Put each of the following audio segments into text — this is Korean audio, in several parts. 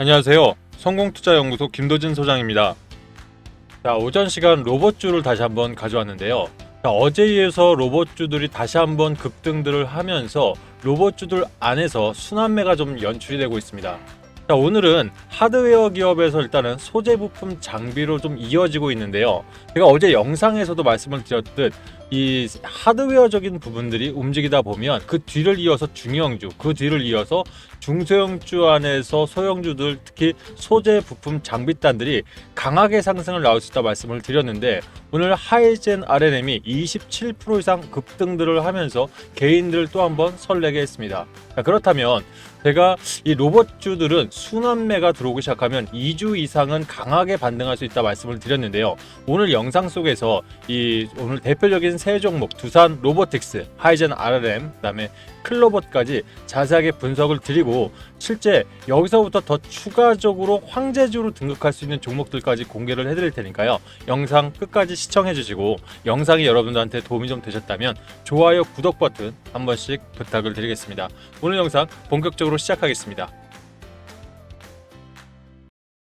안녕하세요. 성공투자연구소 김도진 소장입니다. 자, 오전 시간 로봇주를 다시 한번 가져왔는데요. 자, 어제에 이어서 로봇주들이 다시 한번 급등들을 하면서 로봇주들 안에서 순환매가 좀 연출이 되고 있습니다. 자, 오늘은 하드웨어 기업에서 일단은 소재 부품 장비로 좀 이어지고 있는데요. 제가 어제 영상에서도 말씀을 드렸듯 이 하드웨어적인 부분들이 움직이다 보면 그 뒤를 이어서 중형주, 그 뒤를 이어서 중소형주 안에서 소형주들, 특히 소재 부품 장비단들이 강하게 상승을 나올 수 있다 말씀을 드렸는데, 오늘 하이젠 RNM이 27% 이상 급등들을 하면서 개인들을 또 한번 설레게 했습니다. 자, 그렇다면 제가 이 로봇주들은 순환매가 들어오기 시작하면 2주 이상은 강하게 반등할 수 있다 말씀을 드렸는데요. 오늘 영상 속에서 이 오늘 대표적인 세 종목 두산 로보틱스, 하이젠 RRM, 그다음에 클로봇까지 자세하게 분석을 드리고, 실제 여기서부터 더 추가적으로 황제주로 등극할 수 있는 종목들까지 공개를 해드릴 테니까요. 영상 끝까지 시청해 주시고, 영상이 여러분들한테 도움이 좀 되셨다면 좋아요, 구독 버튼 한 번씩 부탁을 드리겠습니다. 오늘 영상 본격적으로 시작하겠습니다.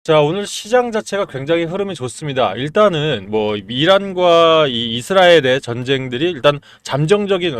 자, 오늘 시장 자체가 굉장히 흐름이 좋습니다. 일단은 뭐 이란과 이 이스라엘의 전쟁들이 일단 잠정적인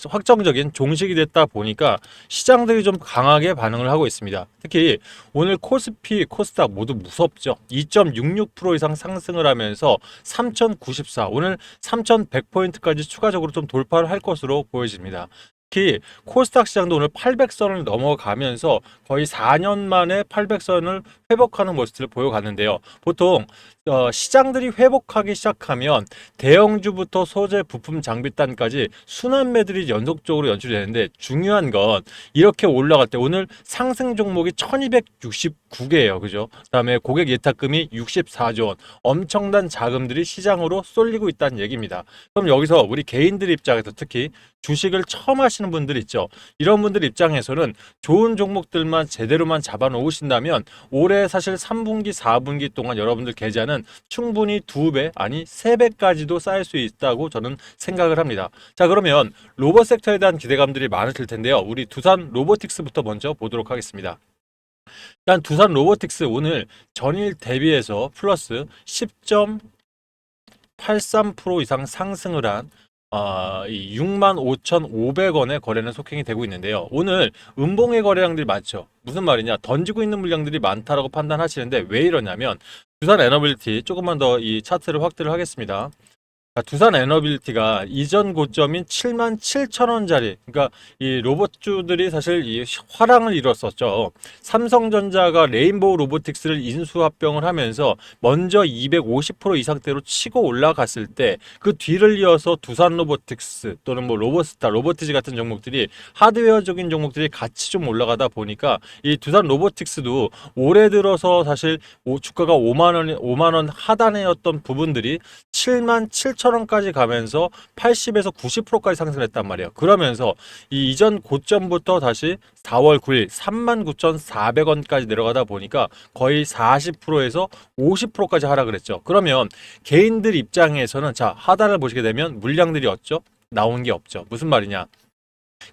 확정적인 종식이 됐다 보니까 시장들이 좀 강하게 반응을 하고 있습니다. 특히 오늘 코스피, 코스닥 모두 무섭죠. 2.66% 이상 상승을 하면서 3094, 오늘 3100포인트까지 추가적으로 좀 돌파를 할 것으로 보여집니다. 특히 코스닥 시장도 오늘 800선을 넘어가면서 거의 4년 만에 800선을 회복하는 모습을 보여갔는데요. 보통 시장들이 회복하기 시작하면 대형주부터 소재, 부품, 장비단까지 순환매들이 연속적으로 연출이 되는데, 중요한 건 이렇게 올라갈 때 오늘 상승 종목이 1269개예요. 그죠? 그다음에 고객 예탁금이 64조 원, 엄청난 자금들이 시장으로 쏠리고 있다는 얘기입니다. 그럼 여기서 우리 개인들 입장에서 특히 주식을 처음 하시는 분들 있죠. 이런 분들 입장에서는 좋은 종목들만 제대로만 잡아 놓으신다면 올해 사실 3분기, 4분기 동안 여러분들 계좌는 충분히 2배, 아니 3배까지도 쌓일 수 있다고 저는 생각을 합니다. 자, 그러면 로봇 섹터에 대한 기대감들이 많으실 텐데요. 우리 두산 로보틱스부터 먼저 보도록 하겠습니다. 일단 두산 로보틱스 오늘 전일 대비해서 플러스 10.83% 이상 상승을 한 65,500원의 거래는 속행이 되고 있는데요. 오늘 음봉의 거래량들이 많죠. 무슨 말이냐? 던지고 있는 물량들이 많다라고 판단하시는데, 왜 이러냐면 두산 에너빌티, 조금만 더 이 차트를 확대를 하겠습니다. 두산 에너빌티가 이전 고점인 77,000원짜리, 그러니까 이 로봇주들이 사실 이 화랑을 이뤘었죠. 삼성전자가 레인보우 로보틱스를 인수합병을 하면서 먼저 250% 이상대로 치고 올라갔을 때 그 뒤를 이어서 두산 로보틱스 또는 뭐 로보스타, 로보티지 같은 종목들이, 하드웨어적인 종목들이 같이 좀 올라가다 보니까 이 두산 로보틱스도 올해 들어서 사실 주가가 5만 원 하단이었던 부분들이 77,000원까지 가면서 80에서 90%까지 상승했단 말이에요. 그러면서 이 이전 고점부터 다시 4월 9일 39,400원까지 내려가다 보니까 거의 40%에서 50%까지 하락을 했죠. 그러면 개인들 입장에서는, 자, 하단을 보시게 되면 물량들이 없죠? 나온 게 없죠. 무슨 말이냐?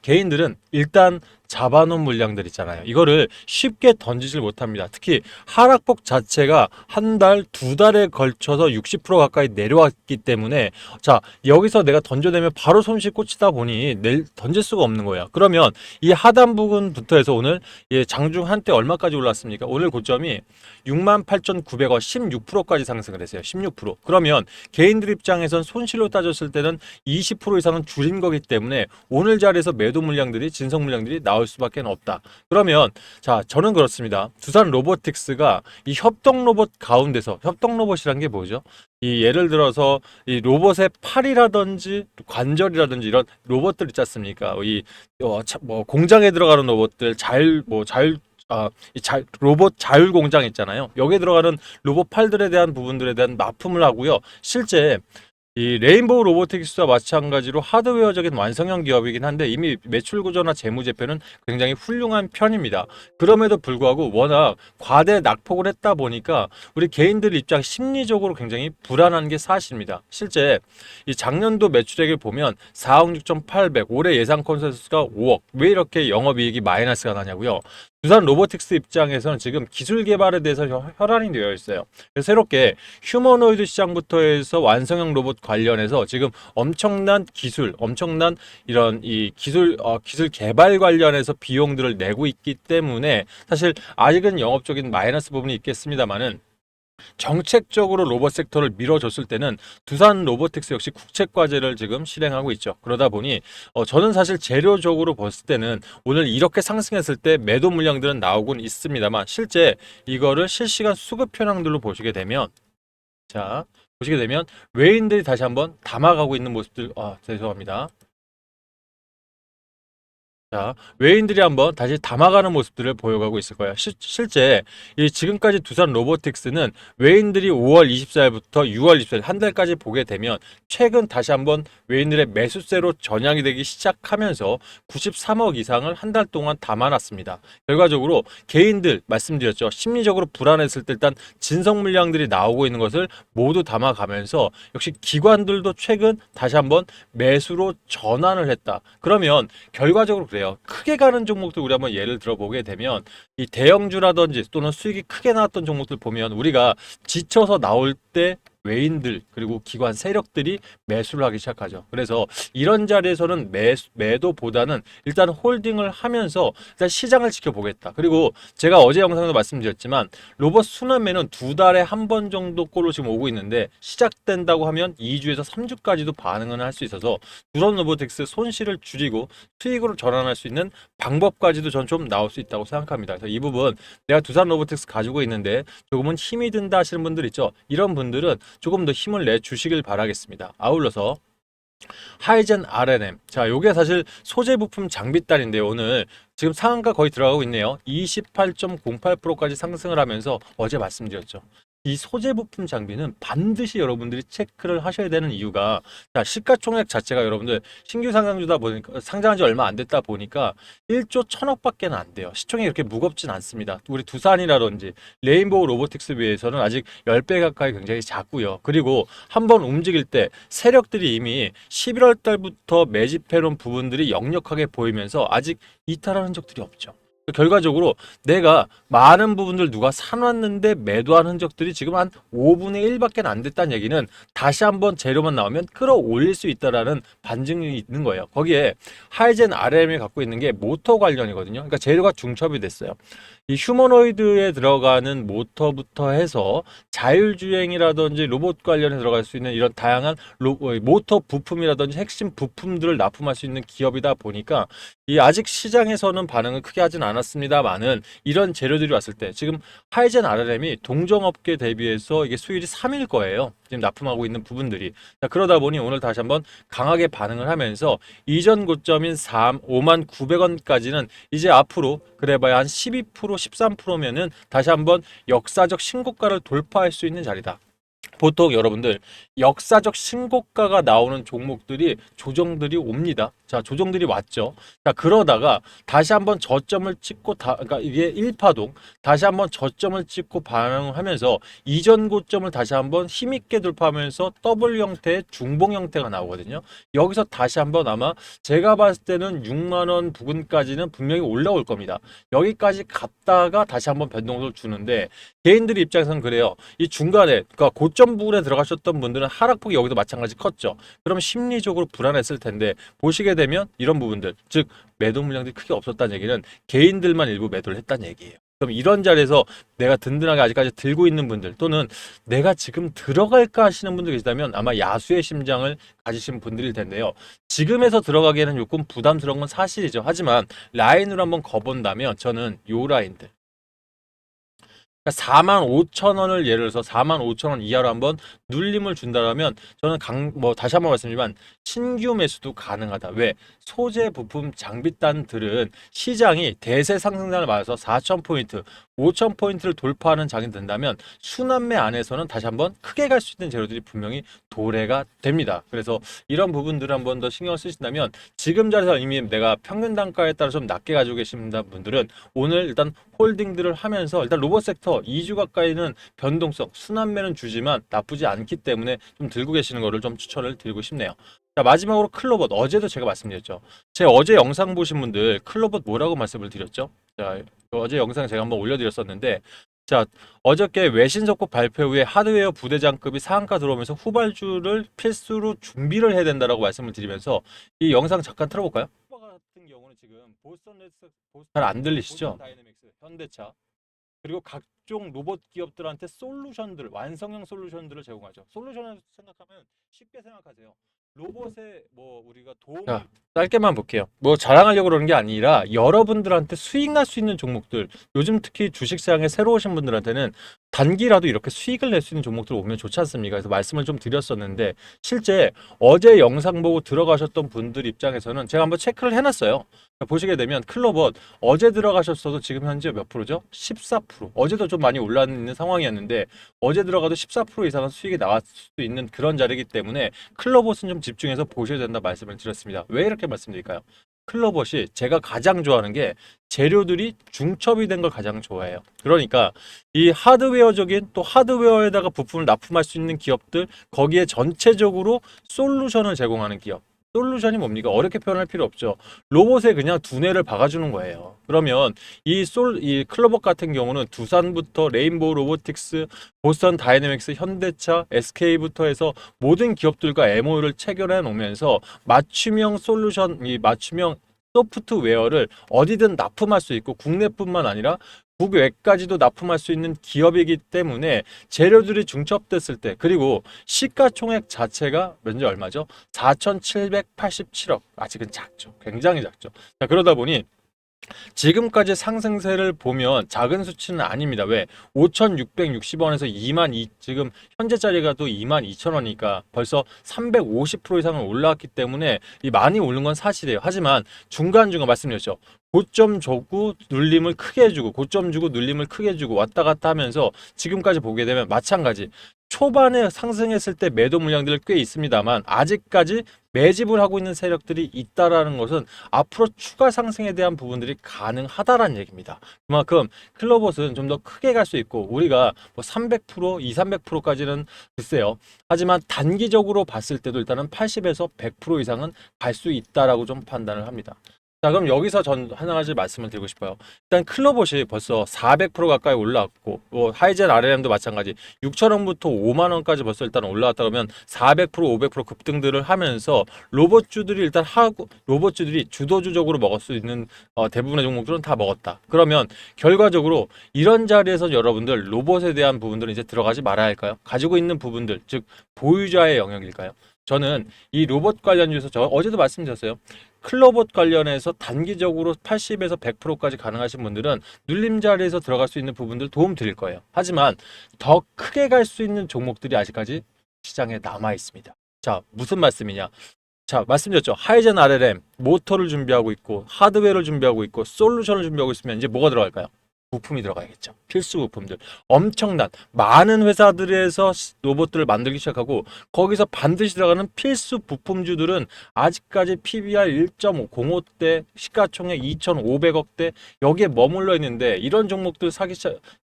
개인들은 일단 잡아놓은 물량들 있잖아요. 이거를 쉽게 던지질 못합니다. 특히 하락폭 자체가 한 달, 두 달에 걸쳐서 60% 가까이 내려왔기 때문에, 자, 여기서 내가 던져내면 바로 손실 꽂히다 보니 던질 수가 없는 거예요. 그러면 이 하단 부분부터 해서 오늘 장중 한때 얼마까지 올랐습니까? 오늘 고점이 68,900원, 16%까지 상승을 했어요. 16%. 그러면 개인들 입장에선 손실로 따졌을 때는 20% 이상은 줄인 거기 때문에 오늘 자리에서 매도 물량들이, 진성 물량들이 나올 수밖에 없다. 그러면 자, 저는 그렇습니다. 두산 로보틱스가 이 협동 로봇 가운데서, 협동 로봇이란 게 뭐죠? 이 예를 들어서 이 로봇의 팔이라든지 관절이라든지 이런 로봇들 있지 않습니까? 뭐 공장에 들어가는 로봇들, 로봇 자율 공장 있잖아요. 여기에 들어가는 로봇 팔들에 대한 부분들에 대한 납품을 하고요. 실제 이 레인보우 로보틱스와 마찬가지로 하드웨어적인 완성형 기업이긴 한데 이미 매출 구조나 재무제표는 굉장히 훌륭한 편입니다. 그럼에도 불구하고 워낙 과대 낙폭을 했다 보니까 우리 개인들 입장 심리적으로 굉장히 불안한 게 사실입니다. 실제 이 작년도 매출액을 보면 4억 6,800, 올해 예상 컨센서스가 5억. 왜 이렇게 영업이익이 마이너스가 나냐고요? 두산 로보틱스 입장에서는 지금 기술 개발에 대해서 혈안이 되어 있어요. 그래서 새롭게 휴머노이드 시장부터 해서 완성형 로봇 관련해서 지금 엄청난 기술, 엄청난 이런 이 기술 개발 관련해서 비용들을 내고 있기 때문에 사실 아직은 영업적인 마이너스 부분이 있겠습니다만은 정책적으로 로봇 섹터를 밀어줬을 때는 두산 로보틱스 역시 국책과제를 지금 실행하고 있죠. 그러다 보니 저는 사실 재료적으로 봤을 때는 오늘 이렇게 상승했을 때 매도 물량들은 나오곤 있습니다만 실제 이거를 실시간 수급 현황들로 보시게 되면 자 보시게 되면 외인들이 다시 한번 담아가고 있는 모습들 죄송합니다. 자, 외인들이 한번 다시 담아가는 모습들을 보여가고 있을 거예요. 실제 이 지금까지 두산 로보틱스는 외인들이 5월 24일부터 6월 24일 한 달까지 보게 되면 최근 다시 한번 외인들의 매수세로 전향이 되기 시작하면서 93억 이상을 한 달 동안 담아놨습니다. 결과적으로 개인들 말씀드렸죠. 심리적으로 불안했을 때 일단 진성 물량들이 나오고 있는 것을 모두 담아가면서 역시 기관들도 최근 다시 한번 매수로 전환을 했다. 그러면 결과적으로 그래요. 크게 가는 종목들 우리 한번 예를 들어보게 되면 이 대형주라든지 또는 수익이 크게 나왔던 종목들 보면 우리가 지쳐서 나올 때 외인들 그리고 기관 세력들이 매수를 하기 시작하죠. 그래서 이런 자리에서는 매도보다는 일단 홀딩을 하면서 일단 시장을 지켜보겠다. 그리고 제가 어제 영상에도 말씀드렸지만 로봇 순환매는 2달에 한 번 정도 꼴로 지금 오고 있는데 시작된다고 하면 2주에서 3주까지도 반응을 할 수 있어서 두산 로보틱스 손실을 줄이고 수익으로 전환할 수 있는 방법까지도 전 좀 나올 수 있다고 생각합니다. 그래서 이 부분 내가 두산 로보틱스 가지고 있는데 조금은 힘이 든다 하시는 분들 있죠. 이런 분들은 조금 더 힘을 내 주시길 바라겠습니다. 아울러서 하이젠 RNM. 자, 요게 사실 소재 부품 장비단인데요. 오늘 지금 상한가 거의 들어가고 있네요. 28.08%까지 상승을 하면서 어제 말씀드렸죠. 이 소재 부품 장비는 반드시 여러분들이 체크를 하셔야 되는 이유가 자, 시가총액 자체가 여러분들 신규 상장주다 보니까 상장한 지 얼마 안 됐다 보니까 1조 1천억밖에 안 돼요. 시총이 그렇게 무겁진 않습니다. 우리 두산이라든지 레인보우 로보틱스 비해서는 아직 10배 가까이 굉장히 작고요. 그리고 한번 움직일 때 세력들이 이미 11월 달부터 매집해놓은 부분들이 역력하게 보이면서 아직 이탈하는 흔적들이 없죠. 결과적으로 내가 많은 부분들 누가 사놨는데 매도한 흔적들이 지금 한 5분의 1밖에 안 됐다는 얘기는 다시 한번 재료만 나오면 끌어올릴 수 있다라는 반증이 있는 거예요. 거기에 하이젠 RM이 갖고 있는 게 모터 관련이거든요. 그러니까 재료가 중첩이 됐어요. 이 휴머노이드에 들어가는 모터부터 해서 자율주행이라든지 로봇 관련해 들어갈 수 있는 이런 다양한 모터 부품이라든지 핵심 부품들을 납품할 수 있는 기업이다 보니까 이 아직 시장에서는 반응을 크게 하진 않았습니다만은 이런 재료들이 왔을 때 지금 하이젠 RM이 동종업계 대비해서 이게 수율이 3일 거예요. 지금 납품하고 있는 부분들이. 자, 그러다 보니 오늘 다시 한번 강하게 반응을 하면서 이전 고점인 5만 900원까지는 이제 앞으로 그래봐야 한 12% 13%면은 다시 한번 역사적 신고가를 돌파할 수 있는 자리다. 보통 여러분들 역사적 신고가가 나오는 종목들이 조정들이 옵니다. 자, 조정들이 왔죠. 자, 그러다가 다시 한번 저점을 찍고 그러니까 이게 1파동 다시 한번 저점을 찍고 반응하면서 이전 고점을 다시 한번 힘있게 돌파하면서 더블 형태의 중봉 형태가 나오거든요. 여기서 다시 한번 아마 제가 봤을 때는 6만 원 부근까지는 분명히 올라올 겁니다. 여기까지 갔다가 다시 한번 변동을 주는데 개인들 입장에서는 그래요. 이 중간에 그러니까 고점 부분에 들어가셨던 분들은 하락폭이 여기도 마찬가지 컸죠. 그럼 심리적으로 불안했을 텐데 보시게 되면 이런 부분들 즉 매도 물량들이 크게 없었다는 얘기는 개인들만 일부 매도를 했다는 얘기예요. 그럼 이런 자리에서 내가 든든하게 아직까지 들고 있는 분들 또는 내가 지금 들어갈까 하시는 분들 계시다면 아마 야수의 심장을 가지신 분들일 텐데요. 지금에서 들어가기에는 조금 부담스러운 건 사실이죠. 하지만 라인으로 한번 거본다면 저는 요 라인들 4만 5천 원을 예를 들어서 4만 5천 원 이하로 한번 눌림을 준다면 저는 다시 한번 말씀드리지만 신규 매수도 가능하다. 왜? 소재 부품 장비단들은 시장이 대세 상승장을 맞아서 4,000포인트, 5,000포인트를 돌파하는 장이 된다면 순환매 안에서는 다시 한번 크게 갈 수 있는 재료들이 분명히 도래가 됩니다. 그래서 이런 부분들을 한번 더 신경을 쓰신다면 지금 자리에서 이미 내가 평균 단가에 따라 좀 낮게 가지고 계신 분들은 오늘 일단 홀딩들을 하면서 일단 로봇 섹터 1주부터 2주 가까이는 변동성, 순환매는 주지만 나쁘지 않기 때문에 좀 들고 계시는 거를 좀 추천을 드리고 싶네요. 자, 마지막으로 클로봇. 어제도 제가 말씀드렸죠. 제 어제 영상 보신 분들 클로봇 뭐라고 말씀을 드렸죠? 자, 어제 영상 제가 한번 올려드렸었는데, 자, 어저께 외신 속국 발표 후에 하드웨어 부대장급이 상한가 들어오면서 후발주를 필수로 준비를 해야 된다라고 말씀을 드리면서 이 영상 잠깐 틀어볼까요? 같은 경우는 지금 잘 안 들리시죠? 다이내믹스, 현대차 그리고 각종 로봇 기업들한테 솔루션들, 완성형 솔루션들을 제공하죠. 솔루션을 생각하면 쉽게 생각하세요. 로봇에 뭐 우리가 도움을 짧게만 볼게요. 뭐 자랑하려고 그러는 게 아니라 여러분들한테 수익 날 수 있는 종목들, 요즘 특히 주식시장에 새로 오신 분들한테는 단기라도 이렇게 수익을 낼 수 있는 종목들 오면 좋지 않습니까? 그래서 말씀을 좀 드렸었는데 실제 어제 영상 보고 들어가셨던 분들 입장에서는 제가 한번 체크를 해놨어요. 보시게 되면 클로봇 어제 들어가셨어도 지금 현재 몇 프로죠? 14%. 어제도 좀 많이 올라있는 상황이었는데 어제 들어가도 14% 이상은 수익이 나왔을 수 있는 그런 자리이기 때문에 클로봇은 좀 집중해서 보셔야 된다 말씀을 드렸습니다. 왜 이렇게 말씀드릴까요? 클로봇이 제가 가장 좋아하는 게 재료들이 중첩이 된 걸 가장 좋아해요. 그러니까 이 하드웨어적인 또 하드웨어에다가 부품을 납품할 수 있는 기업들 거기에 전체적으로 솔루션을 제공하는 기업. 솔루션이 뭡니까? 어렵게 표현할 필요 없죠. 로봇에 그냥 두뇌를 박아주는 거예요. 그러면 이 클로봇 같은 경우는 두산부터 레인보우 로보틱스, 보스턴 다이내믹스, 현대차, SK부터 해서 모든 기업들과 MOU를 체결해 놓으면서 맞춤형 솔루션, 이 맞춤형 소프트웨어를 어디든 납품할 수 있고 국내뿐만 아니라 국외까지도 납품할 수 있는 기업이기 때문에 재료들이 중첩됐을 때 그리고 시가총액 자체가 면적 얼마죠? 4,787억. 아직은 작죠. 굉장히 작죠. 자, 그러다 보니 지금까지 상승세를 보면 작은 수치는 아닙니다. 왜? 5,660원에서 2만 2 지금 현재 자리가 또 22,000원이니까 벌써 350% 이상은 올라왔기 때문에 이 많이 오른 건 사실이에요. 하지만 중간중간 말씀드렸죠. 고점 주고 눌림을 크게 해주고 고점 주고 눌림을 크게 해주고 왔다 갔다 하면서 지금까지 보게 되면 마찬가지 초반에 상승했을 때 매도 물량들 꽤 있습니다만 아직까지 매집을 하고 있는 세력들이 있다라는 것은 앞으로 추가 상승에 대한 부분들이 가능하다라는 얘기입니다. 그만큼 클로봇은 좀 더 크게 갈 수 있고 우리가 뭐 300%, 2, 300%까지는 글쎄요. 하지만 단기적으로 봤을 때도 일단은 80에서 100% 이상은 갈 수 있다라고 좀 판단을 합니다. 자, 그럼 여기서 전 하나 가지 말씀을 드리고 싶어요. 일단 클로봇이 벌써 400% 가까이 올라왔고 뭐 하이젠 RLM도 마찬가지 6,000원부터 5만 원까지 벌써 일단 올라왔다 그러면 400%, 500% 급등들을 하면서 로봇주들이 일단 하고 로봇주들이 주도주적으로 먹을 수 있는 대부분의 종목들은 다 먹었다. 그러면 결과적으로 이런 자리에서 여러분들 로봇에 대한 부분들은 이제 들어가지 말아야 할까요? 가지고 있는 부분들 즉 보유자의 영역일까요? 저는 이 로봇 관련주에서 저 어제도 말씀드렸어요. 클로봇 관련해서 단기적으로 80에서 100%까지 가능하신 분들은 눌림 자리에서 들어갈 수 있는 부분들 도움 드릴 거예요. 하지만 더 크게 갈 수 있는 종목들이 아직까지 시장에 남아 있습니다. 자, 무슨 말씀이냐? 자, 말씀드렸죠. 하이젠 RLM 모터를 준비하고 있고 하드웨어를 준비하고 있고 솔루션을 준비하고 있으면 이제 뭐가 들어갈까요? 부품이 들어가야겠죠. 필수 부품들. 엄청난 많은 회사들에서 로봇들을 만들기 시작하고 거기서 반드시 들어가는 필수 부품주들은 아직까지 PBR 1.05대 시가총액 2,500억대 여기에 머물러 있는데 이런 종목들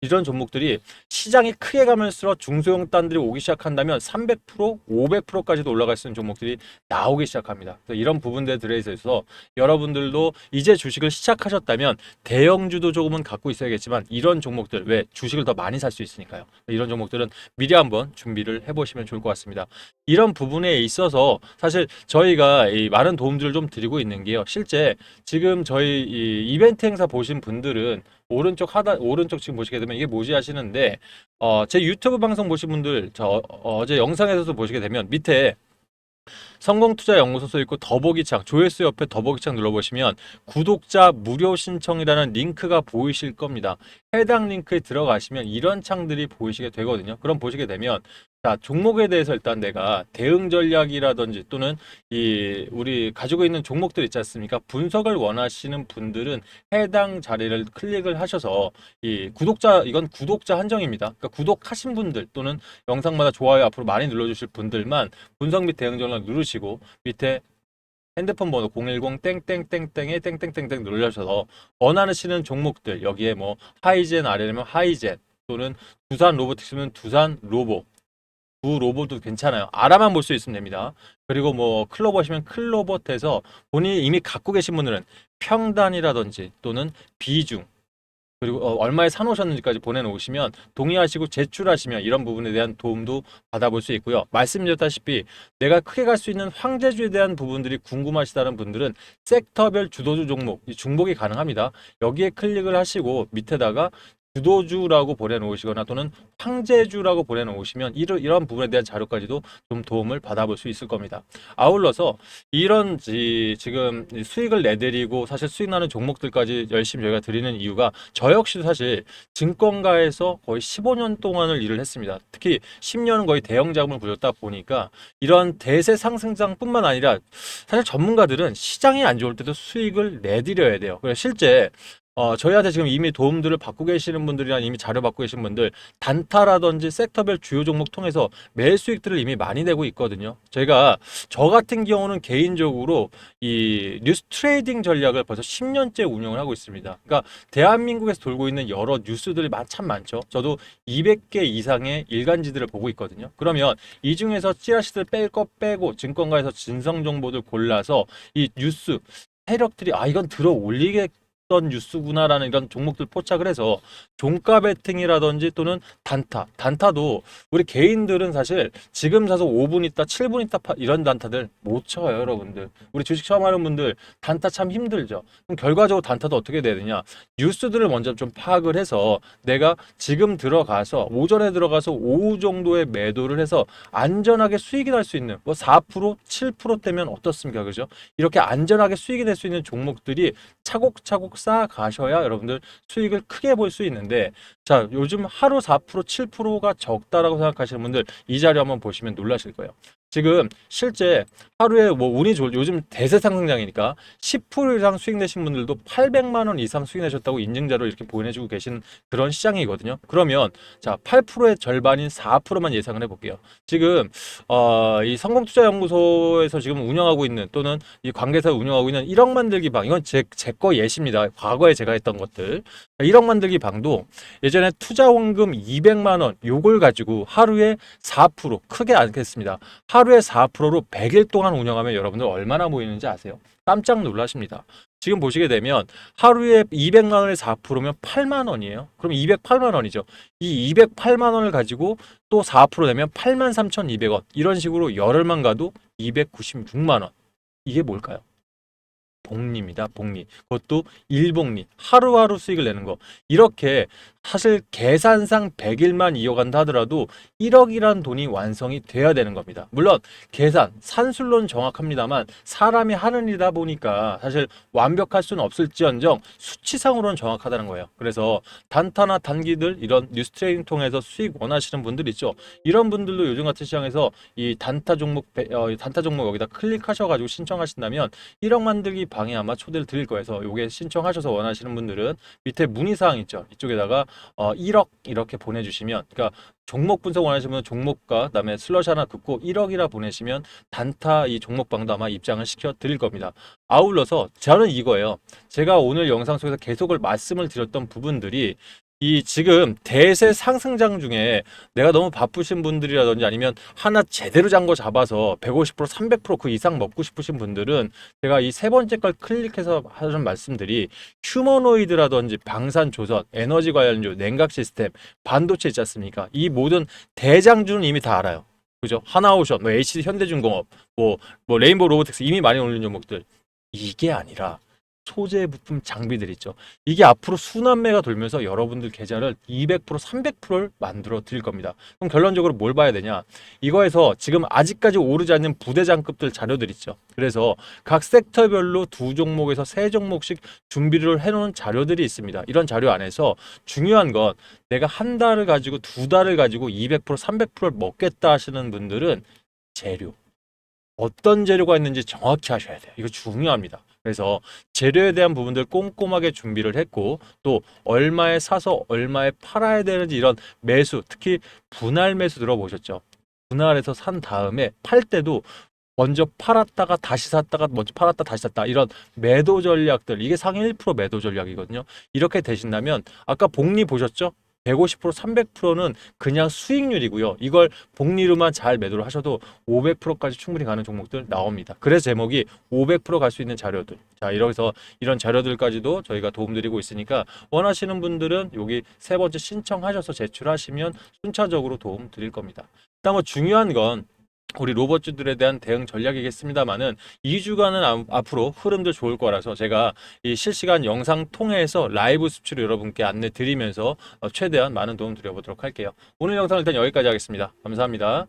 이런 종목들이 시장이 크게 가면서 중소형 단들이 오기 시작한다면 300%, 500%까지도 올라갈 수 있는 종목들이 나오기 시작합니다. 이런 부분들에 있어서 여러분들도 이제 주식을 시작하셨다면 대형주도 조금은 갖고 있어야겠지만 이런 종목들 왜 주식을 더 많이 살 수 있으니까요. 이런 종목들은 미리 한번 준비를 해보시면 좋을 것 같습니다. 이런 부분에 있어서 사실 저희가 이 많은 도움들을 좀 드리고 있는 게요. 실제 지금 저희 이 이벤트 행사 보신 분들은 오른쪽 지금 보시게 되면 이게 뭐지 하시는데 제 유튜브 방송 보신 분들 어제 영상에서도 보시게 되면 밑에 성공투자연구소 써 있고 더보기창 조회수 옆에 더보기창 눌러보시면 구독자 무료 신청이라는 링크가 보이실 겁니다. 해당 링크에 들어가시면 이런 창들이 보이시게 되거든요. 그럼 보시게 되면 자, 종목에 대해서 일단 내가 대응 전략이라든지 또는 우리 가지고 있는 종목들 있지 않습니까? 분석을 원하시는 분들은 해당 자리를 클릭을 하셔서 이건 구독자 한정입니다. 그러니까 구독하신 분들 또는 영상마다 좋아요 앞으로 많이 눌러주실 분들만 분석 및 대응 전략 누르시고 밑에 핸드폰 번호 010 땡땡땡땡에 땡땡땡땡 눌러셔서 원하시는 종목들 여기에 뭐 하이젠 RL면 하이젠 또는 두산 로보틱스면 두산 로보, 두 로봇도 괜찮아요. 알아만 볼 수 있으면 됩니다. 그리고 뭐 클로버시면 클로버트에서 본인이 이미 갖고 계신 분들은 평단이라든지 또는 비중, 그리고 얼마에 사놓으셨는지까지 보내놓으시면 동의하시고 제출하시면 이런 부분에 대한 도움도 받아볼 수 있고요. 말씀드렸다시피 내가 크게 갈 수 있는 황제주에 대한 부분들이 궁금하시다는 분들은 섹터별 주도주 종목, 이 중복이 가능합니다. 여기에 클릭을 하시고 밑에다가 주도주라고 보내놓으시거나 또는 황제주라고 보내놓으시면 이런 부분에 대한 자료까지도 좀 도움을 받아볼 수 있을 겁니다. 아울러서 이런 지금 수익을 내드리고 사실 수익 나는 종목들까지 열심히 저희가 드리는 이유가 저 역시도 사실 증권가에서 거의 15년 동안을 일을 했습니다. 특히 10년은 거의 대형 자금을 굴렸다 보니까 이런 대세 상승장뿐만 아니라 사실 전문가들은 시장이 안 좋을 때도 수익을 내드려야 돼요. 그래서 실제 저희한테 지금 이미 도움들을 받고 계시는 분들이나 이미 자료 받고 계신 분들 단타라든지 섹터별 주요 종목 통해서 매일 수익들을 이미 많이 내고 있거든요. 저 같은 경우는 개인적으로 이 뉴스 트레이딩 전략을 벌써 10년째 운영을 하고 있습니다. 그러니까 대한민국에서 돌고 있는 여러 뉴스들이 참 많죠. 저도 200개 이상의 일간지들을 보고 있거든요. 그러면 이 중에서 찌라시들 뺄 거 빼고 증권가에서 진성 정보들 골라서 이 뉴스 세력들이 이건 들어 올리겠 뉴스구나라는 이런 종목들 포착을 해서 종가 베팅이라든지 또는 단타도 우리 개인들은 사실 지금 사서 5분 있다 7분 있다 이런 단타들 못 쳐요. 여러분들 우리 주식 처음 하는 분들 단타 참 힘들죠. 그럼 결과적으로 단타도 어떻게 돼야 되냐, 뉴스들을 먼저 좀 파악을 해서 내가 지금 들어가서 오전에 들어가서 오후 정도에 매도를 해서 안전하게 수익이 날 수 있는 뭐 4% 7%대면 어떻습니까? 그죠? 이렇게 안전하게 수익이 낼 수 있는 종목들이 차곡차곡 쌓아 가셔야 여러분들 수익을 크게 볼 수 있는데, 자, 요즘 하루 4% 7%가 적다라고 생각하시는 분들 이 자료 한번 보시면 놀라실 거예요. 지금 실제 하루에 뭐 운이 좋을 요즘 대세 상승장이니까 10% 이상 수익 내신 분들도 800만 원 이상 수익 내셨다고 인증자로 이렇게 보내주고 계신 그런 시장이거든요. 그러면 자, 8%의 절반인 4%만 예상을 해볼게요. 지금 이 성공투자연구소에서 지금 운영하고 있는 또는 이 관계사 운영하고 있는 1억 만들기 방, 이건 제 거 예시입니다. 과거에 제가 했던 것들. 1억 만들기 방도 예전에 투자 원금 200만 원 요걸 가지고 하루에 4% 크게 않겠습니다. 하루에 4%로 100일 동안 운영하면 여러분들 얼마나 모이는지 아세요? 깜짝 놀라십니다. 지금 보시게 되면 하루에 200만 원에 4%면 8만 원이에요. 그럼 208만 원이죠. 이 208만 원을 가지고 또 4% 내면 83,200원. 이런 식으로 열흘만 가도 296만 원. 이게 뭘까요? 복리입니다. 복리. 그것도 일복리. 하루하루 수익을 내는 거. 이렇게 사실 계산상 100일만 이어간다 하더라도 1억이란 돈이 완성이 돼야 되는 겁니다. 물론 계산, 산술론 정확합니다만 사람이 하는 일이다 보니까 사실 완벽할 수는 없을지언정 수치상으로는 정확하다는 거예요. 그래서 단타나 단기들 이런 뉴스 트레이딩 통해서 수익 원하시는 분들 있죠. 이런 분들도 요즘 같은 시장에서 이 단타 종목 여기다 클릭하셔가지고 신청하신다면 1억 만들기 방에 아마 초대를 드릴 거예요. 그래서 요게 신청하셔서 원하시는 분들은 밑에 문의사항 있죠. 이쪽에다가 1억 이렇게 보내주시면, 그러니까 종목 분석 원하시면 종목과 그다음에 슬러시 하나 긋고 1억이라 보내시면 단타 이 종목방도 아마 입장을 시켜 드릴 겁니다. 아울러서 저는 이거예요. 제가 오늘 영상 속에서 계속 말씀을 드렸던 부분들이 이 지금 대세 상승장 중에 내가 너무 바쁘신 분들이라든지 아니면 하나 제대로 잔 거 잡아서 150% 300%그 이상 먹고 싶으신 분들은 제가 이 세 번째 걸 클릭해서 하는 말씀들이 휴머노이드라든지 방산조선, 에너지 관련주, 냉각 시스템, 반도체 있지 않습니까? 이 모든 대장주는 이미 다 알아요. 그죠? 하나오션, 뭐 HC 현대중공업, 뭐 레인보우 로보틱스 이미 많이 올린 종목들. 이게 아니라 소재 부품 장비들 있죠. 이게 앞으로 순환매가 돌면서 여러분들 계좌를 200% 300%를 만들어 드릴 겁니다. 그럼 결론적으로 뭘 봐야 되냐? 이거에서 지금 아직까지 오르지 않는 부대장급들 자료들 있죠. 그래서 각 섹터별로 두 종목에서 세 종목씩 준비를 해놓은 자료들이 있습니다. 이런 자료 안에서 중요한 건 내가 한 달을 가지고 두 달을 가지고 200% 300%를 먹겠다 하시는 분들은 재료. 어떤 재료가 있는지 정확히 하셔야 돼요. 이거 중요합니다. 그래서 재료에 대한 부분들 꼼꼼하게 준비를 했고, 또 얼마에 사서 얼마에 팔아야 되는지 이런 매수, 특히 분할 매수 들어보셨죠? 분할해서 산 다음에 팔 때도 먼저 팔았다가 다시 샀다가 먼저 팔았다 다시 샀다, 이런 매도 전략들, 이게 상위 1% 매도 전략이거든요. 이렇게 되신다면 아까 복리 보셨죠? 150%, 300%는 그냥 수익률이고요. 이걸 복리로만 잘 매도를 하셔도 500%까지 충분히 가는 종목들 나옵니다. 그래서 제목이 500%갈 수 있는 자료들. 자, 이래서 이런 자료들까지도 저희가 도움드리고 있으니까 원하시는 분들은 여기 세 번째 신청하셔서 제출하시면 순차적으로 도움 드릴 겁니다. 일단 뭐 중요한 건 우리 로봇주들에 대한 대응 전략이겠습니다만은 2주간은 앞으로 흐름도 좋을 거라서 제가 이 실시간 영상 통해서 라이브 수치로 여러분께 안내 드리면서 최대한 많은 도움 드려보도록 할게요. 오늘 영상 일단 여기까지 하겠습니다. 감사합니다.